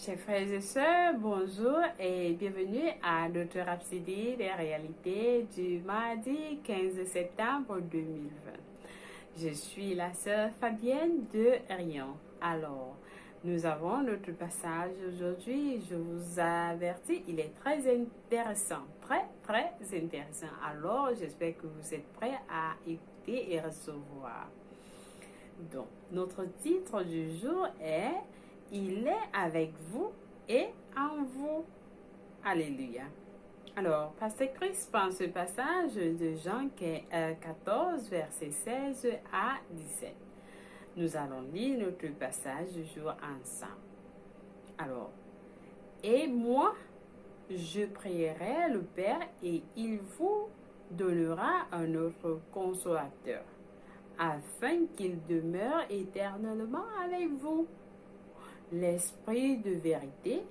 Chers frères et sœurs, bonjour et bienvenue à notre Rhapsodie des réalités du mardi 15 septembre 2020. Je suis la sœur Fabienne de Rion. Alors, nous avons notre passage aujourd'hui. Je vous avertis, il est très intéressant, très intéressant. Alors, j'espère que vous êtes prêts à écouter et recevoir. Donc, notre titre du jour est « Il est avec vous et en vous ». Alléluia. Alors, Pasteur Chris prend ce passage de Jean 14, versets 16 à 17. Nous allons lire notre passage du jour ensemble. Alors, « Et moi, je prierai le Père et il vous donnera un autre consolateur, afin qu'il demeure éternellement avec vous. L'Esprit de vérité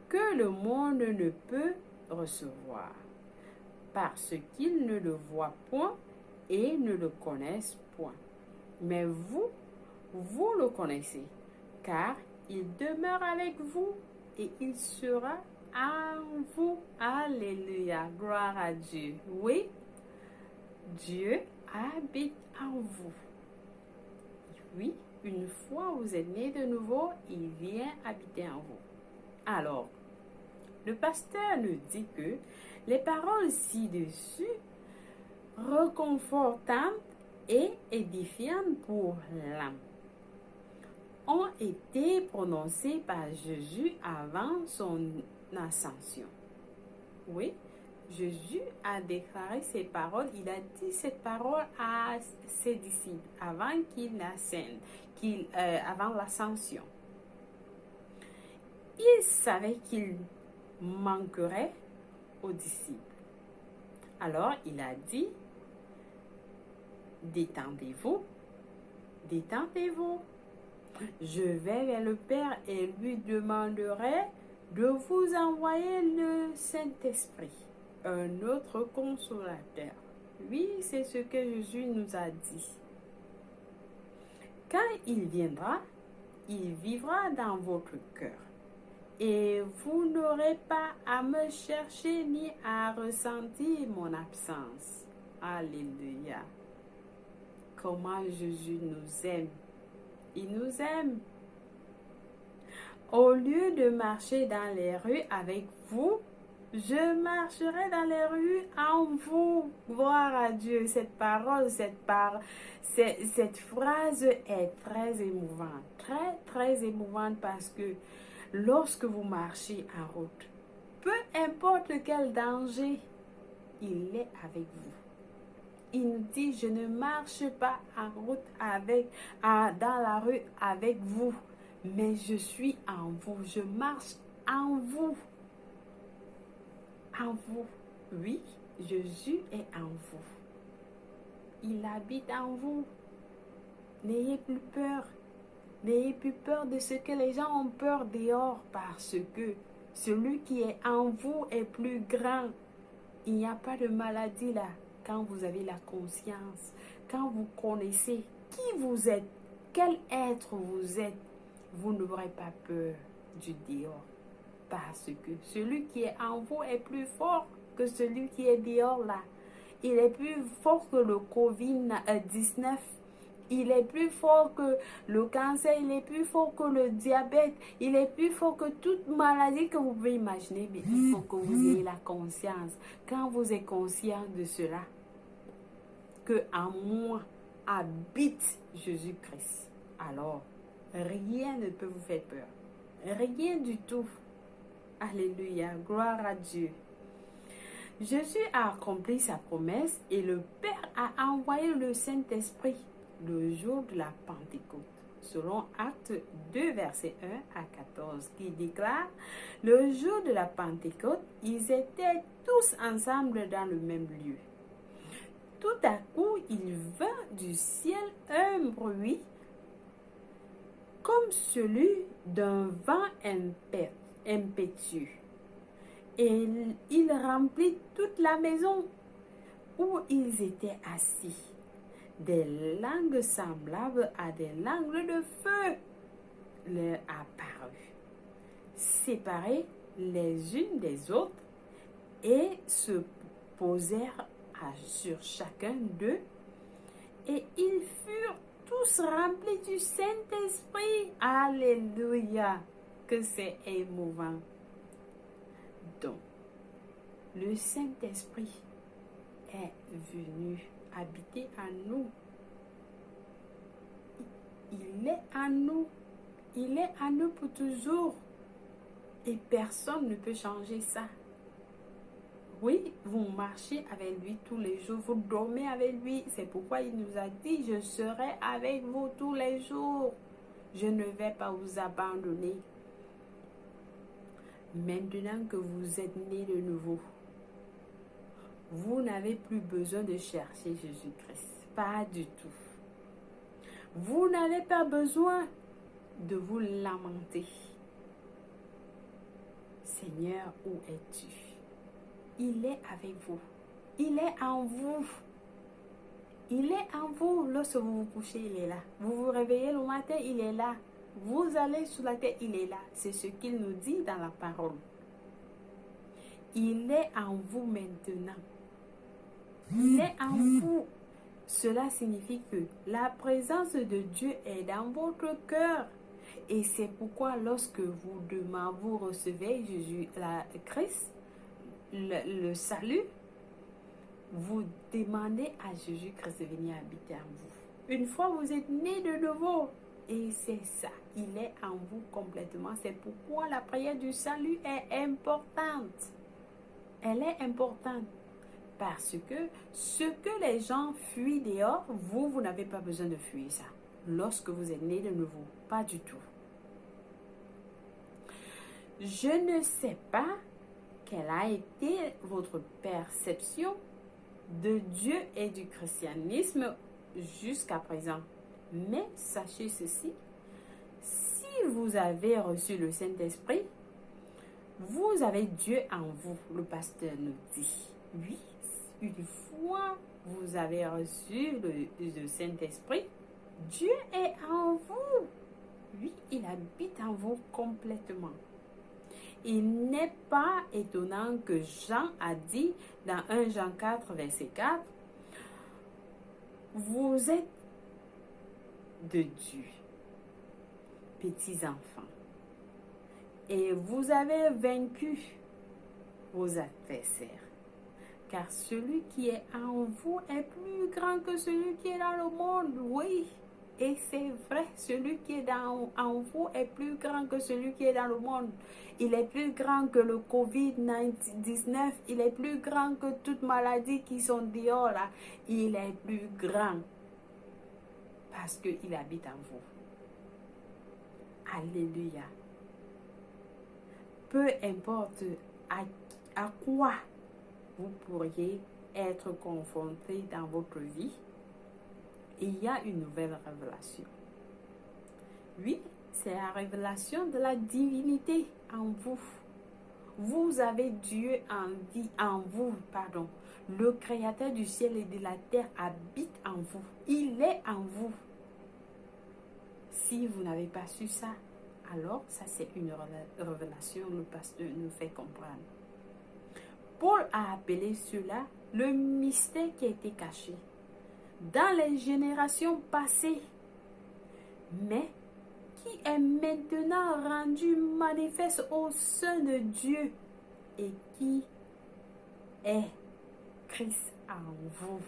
que le monde ne peut recevoir, parce qu'il ne le voit point et ne le connaissent point. Mais vous le connaissez, car il demeure avec vous et il sera en vous. Alléluia, gloire à Dieu. Oui, Dieu habite en vous. Oui, une fois vous êtes né de nouveau, il vient habiter en vous. Alors, le pasteur nous dit que les paroles ci-dessus, réconfortantes et édifiantes pour l'âme, ont été prononcées par Jésus avant son ascension. Oui, Jésus a déclaré ces paroles, il a dit ces paroles à ses disciples avant qu'il n'ascende, avant l'ascension. Il savait qu'il manquerait aux disciples. Alors il a dit, détendez-vous, détendez-vous. Je vais vers le Père et lui demanderai de vous envoyer le Saint-Esprit, un autre consolateur. Oui, c'est ce que Jésus nous a dit. Quand il viendra, il vivra dans votre cœur. Et vous n'aurez pas à me chercher ni à ressentir mon absence. Alléluia. Comment Jésus nous aime. Il nous aime. Au lieu de marcher dans les rues avec vous, je marcherai dans les rues en vous. Gloire à Dieu. Cette parole, cette phrase est très émouvante. Très émouvante parce que lorsque vous marchez en route, peu importe quel danger, il est avec vous. Il nous dit, je ne marche pas en route dans la rue avec vous, mais je suis en vous, je marche en vous. En vous. Oui, Jésus est en vous. Il habite en vous. N'ayez plus peur. N'ayez plus peur de ce que les gens ont peur dehors, parce que celui qui est en vous est plus grand. Il n'y a pas de maladie là. Quand vous avez la conscience, quand vous connaissez qui vous êtes, quel être vous êtes, vous n'aurez pas peur du dehors. Parce que celui qui est en vous est plus fort que celui qui est dehors là. Il est plus fort que le COVID-19. Il est plus fort que le cancer, il est plus fort que le diabète, il est plus fort que toute maladie que vous pouvez imaginer. Mais il faut que vous ayez la conscience. Quand vous êtes conscient de cela, que en moi habite Jésus-Christ, alors rien ne peut vous faire peur. Rien du tout. Alléluia, gloire à Dieu. Jésus a accompli sa promesse et le Père a envoyé le Saint-Esprit le jour de la Pentecôte, selon Actes 2, versets 1 à 14, qui déclare, le jour de la Pentecôte, ils étaient tous ensemble dans le même lieu. Tout à coup, il vint du ciel un bruit comme celui d'un vent impétueux, et il remplit toute la maison où ils étaient assis. Des langues semblables à des langues de feu leur apparurent. séparées les unes des autres et se posèrent sur chacun d'eux, et ils furent tous remplis du Saint-Esprit. Alléluia! Que c'est émouvant. Donc, le Saint-Esprit est venu habiter en nous. Il est en nous. Il est en nous pour toujours. Et personne ne peut changer ça. Oui, vous marchez avec lui tous les jours, vous dormez avec lui. C'est pourquoi il nous a dit, je serai avec vous tous les jours. Je ne vais pas vous abandonner. Maintenant que vous êtes nés de nouveau, vous n'avez plus besoin de chercher Jésus-Christ. Pas du tout. Vous n'avez pas besoin de vous lamenter. Seigneur, où es-tu? Il est avec vous. Il est en vous. Il est en vous. Lorsque vous vous couchez, il est là. Vous vous réveillez le matin, il est là. Vous allez sur la terre, il est là. C'est ce qu'il nous dit dans la parole. Il est en vous maintenant. Il est en vous. Cela signifie que la présence de Dieu est dans votre cœur. Et c'est pourquoi lorsque vous recevez Christ, le salut, vous demandez à Jésus-Christ de venir habiter en vous. Une fois vous êtes né de nouveau, et c'est ça, il est en vous complètement. C'est pourquoi la prière du salut est importante. Elle est importante parce que ce que les gens fuient dehors, vous n'avez pas besoin de fuir ça. Lorsque vous êtes né de nouveau, pas du tout. Je ne sais pas quelle a été votre perception de Dieu et du christianisme jusqu'à présent. Mais sachez ceci, si vous avez reçu le Saint-Esprit, vous avez Dieu en vous, le pasteur nous dit. Oui, une fois vous avez reçu le Saint-Esprit, Dieu est en vous. Oui, il habite en vous complètement. Il n'est pas étonnant que Jean a dit dans 1 Jean 4, verset 4, vous êtes de Dieu, petits enfants, et vous avez vaincu vos adversaires, car celui qui est en vous est plus grand que celui qui est dans le monde. Oui, et c'est vrai, celui qui est en vous est plus grand que celui qui est dans le monde. Il est plus grand que le COVID-19. Il est plus grand que toute maladie qui sont dehors là. Il est plus grand parce qu'il habite en vous. Alléluia. Peu importe à quoi vous pourriez être confronté dans votre vie, il y a une nouvelle révélation. Oui, c'est la révélation de la divinité en vous. Vous avez Dieu en vous. Le Créateur du ciel et de la terre habite en vous. Il est en vous. Si vous n'avez pas su ça, alors ça c'est une révélation, le pasteur nous fait comprendre. Paul a appelé cela le mystère qui a été caché dans les générations passées, mais qui est maintenant rendu manifeste au sein de Dieu et qui est Christ en vous.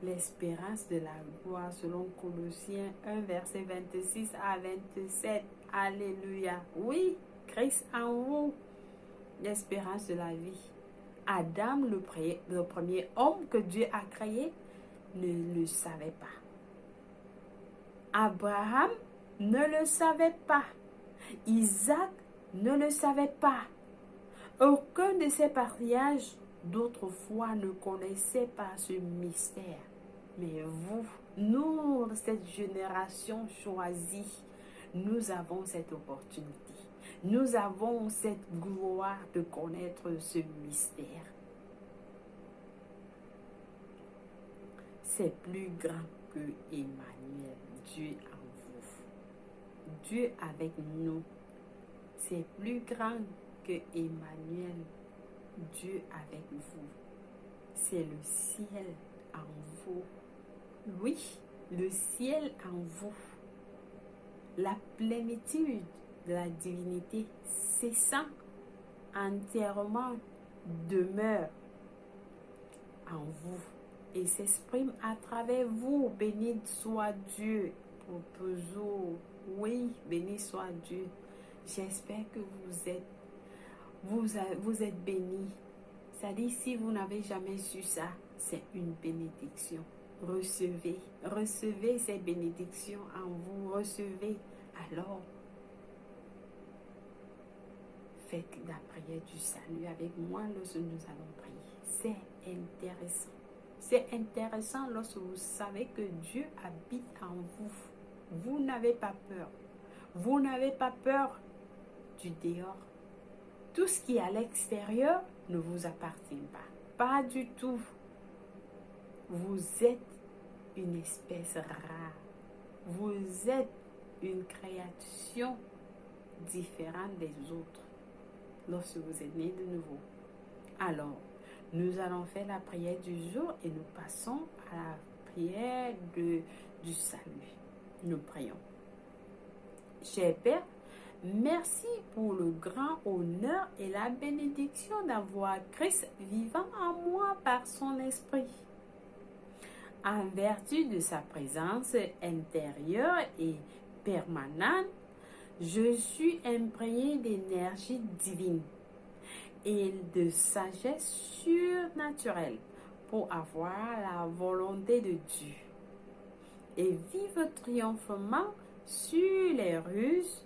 L'espérance de la gloire selon Colossiens 1, verset 26 à 27. Alléluia. Oui, Christ en vous. L'espérance de la vie. Adam, le premier homme que Dieu a créé, ne le savait pas. Abraham ne le savait pas. Isaac ne le savait pas. Aucun de ces patriarches d'autrefois ne connaissait pas ce mystère. Mais vous, nous, cette génération choisie, nous avons cette opportunité. Nous avons cette gloire de connaître ce mystère. C'est plus grand que Emmanuel, Dieu en vous. Dieu avec nous. c'est plus grand que Emmanuel, Dieu avec vous. C'est le ciel en vous. Oui, le ciel en vous. La plénitude de la divinité cessant entièrement demeure en vous et s'exprime à travers vous. Béni soit Dieu pour toujours. Oui, béni soit Dieu. J'espère que vous êtes bénis. C'est-à-dire, si vous n'avez jamais su ça, c'est une bénédiction. Recevez ces bénédictions en vous, recevez. Alors, faites la prière du salut avec moi lorsque nous allons prier. C'est intéressant. C'est intéressant lorsque vous savez que Dieu habite en vous. Vous n'avez pas peur. Vous n'avez pas peur du dehors. Tout ce qui est à l'extérieur ne vous appartient pas. Pas du tout. Vous êtes une espèce rare. Vous êtes une création différente des autres lorsque vous êtes né de nouveau. Alors, nous allons faire la prière du jour et nous passons à la prière du salut. Nous prions. Cher Père, merci pour le grand honneur et la bénédiction d'avoir Christ vivant en moi par son esprit. En vertu de sa présence intérieure et permanente, je suis imprégné d'énergie divine et de sagesse surnaturelle pour avoir la volonté de Dieu et vivre triomphalement sur les ruses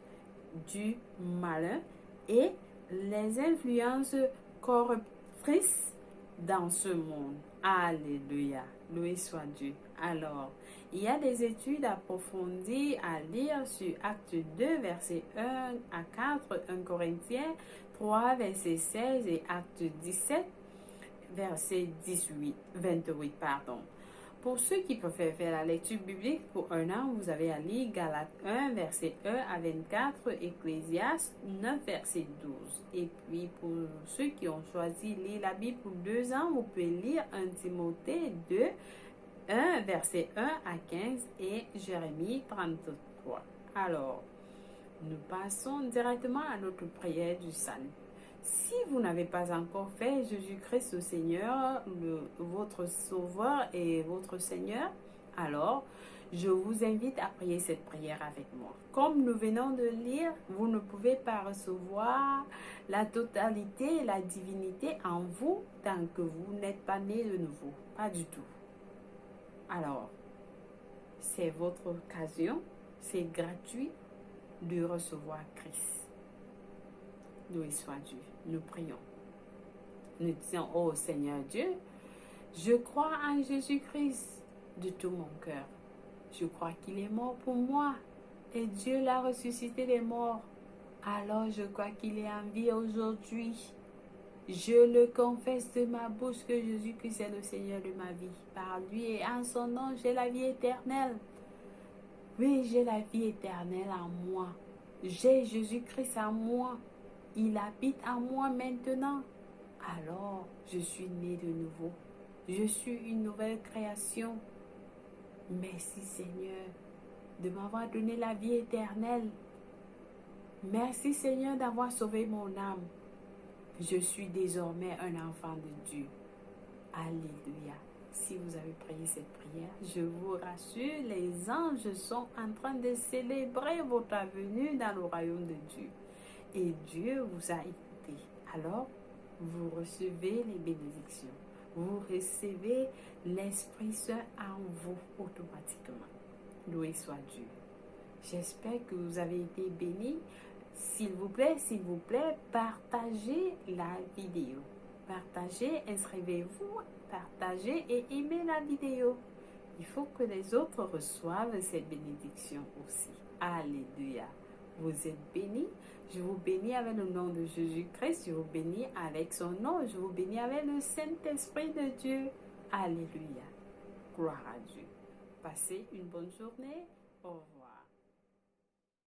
du malin et les influences corruptrices dans ce monde. Alléluia. Loué soit Dieu. Alors, il y a des études approfondies à lire sur Acte 2, verset 1 à 4, 1 Corinthiens 3, verset 16 et Acte 17, verset 28. Pour ceux qui préfèrent faire la lecture biblique pour un an, vous avez à lire Galates 1, verset 1 à 24, Ecclésiaste 9, verset 12. Et puis pour ceux qui ont choisi de lire la Bible pour 2 ans, vous pouvez lire 1 Timothée 2, 1, verset 1 à 15 et Jérémie 33. Alors, nous passons directement à notre prière du salut. Si vous n'avez pas encore fait Jésus-Christ au Seigneur, votre Sauveur et votre Seigneur, alors je vous invite à prier cette prière avec moi. Comme nous venons de lire, vous ne pouvez pas recevoir la totalité, la divinité en vous tant que vous n'êtes pas né de nouveau. Pas du tout. Alors, c'est votre occasion, c'est gratuit de recevoir Christ. Loué soit Dieu. Nous prions. Nous disons, ô Seigneur Dieu, je crois en Jésus-Christ de tout mon cœur. Je crois qu'il est mort pour moi et Dieu l'a ressuscité des morts. Alors je crois qu'il est en vie aujourd'hui. Je le confesse de ma bouche que Jésus-Christ est le Seigneur de ma vie. Par lui et en son nom, j'ai la vie éternelle. Oui, j'ai la vie éternelle en moi. J'ai Jésus-Christ en moi. Il habite en moi maintenant. Alors, je suis né de nouveau. Je suis une nouvelle création. Merci Seigneur de m'avoir donné la vie éternelle. Merci Seigneur d'avoir sauvé mon âme. Je suis désormais un enfant de Dieu. Alléluia. Si vous avez prié cette prière, je vous rassure, les anges sont en train de célébrer votre venue dans le royaume de Dieu. Et Dieu vous a écouté. Alors, vous recevez les bénédictions. Vous recevez l'Esprit Saint en vous automatiquement. Loué soit Dieu. J'espère que vous avez été bénis. S'il vous plaît, partagez la vidéo. Partagez, inscrivez-vous, partagez et aimez la vidéo. Il faut que les autres reçoivent cette bénédiction aussi. Alléluia. Vous êtes bénis. Je vous bénis avec le nom de Jésus-Christ. Je vous bénis avec son nom. Je vous bénis avec le Saint-Esprit de Dieu. Alléluia. Gloire à Dieu. Passez une bonne journée. Au revoir.